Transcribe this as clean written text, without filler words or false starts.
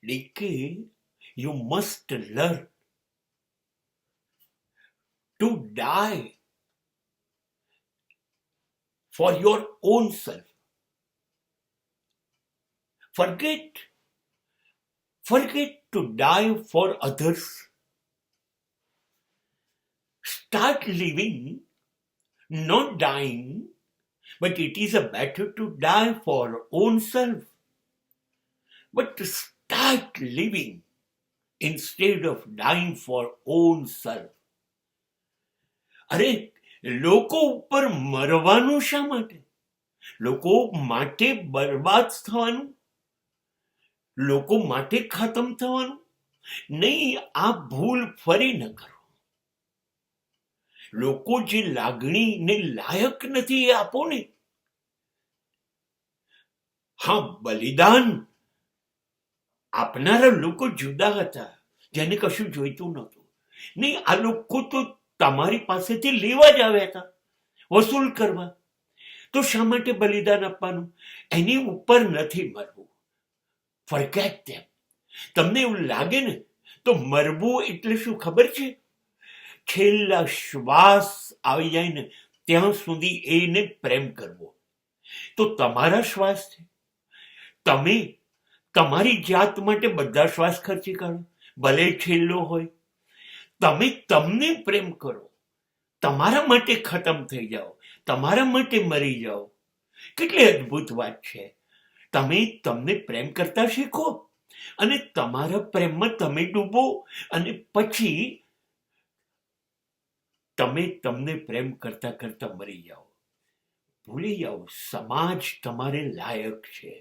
Decay, you must learn to die for your own self. Forget to die for others. Start living, not dying, but it is better to die for own self. But to start living instead of dying for own self. અરે લોકો ઉપર મરવાનું શા માટે? લોકો માટે બરબાદ થવાનું? લોકો માટે ખતમ થવાનું? નહીં, આ ભૂલ ફરી ન કરો. લોકો જે લાગણીને લાયક નથી એ આપો ને. હા, બલિદાન આપનારા લોકો જુદા હતા, જેને કશું જોઈતું નહોતું. નહીં, આ લોકો તો તમારી પાસેથી લેવા જ આવ્યા હતા, વસૂલ કરવા. તો શા માટે બલિદાન આપવાનું? એની ઉપર નથી મરવું. ફોરગેટ ધેમ. તમને એવું લાગે ને તો મરવું એટલે શું ખબર છે? છેલ્લા શ્વાસ આવી જાય ને ત્યાં સુધી એને પ્રેમ કરવો. તો તમારા શ્વાસ છે, તમે તમારી જાત માટે બધા શ્વાસ ખર્ચી કાઢો, ભલે છેલ્લો હોય. તમે તમને પ્રેમ કરો, તમારા માટે ખતમ થઈ જાઓ, તમારા માટે મરી જાઓ. કેટલી અદ્ભુત વાત છે. તમે તમને પ્રેમ કરતા શીખો અને તમારા પ્રેમમાં તમે ડૂબો અને પછી તમે તમને પ્રેમ કરતા કરતા મરી જાઓ. ભૂલી જાઓ સમાજ તમારે લાયક છે.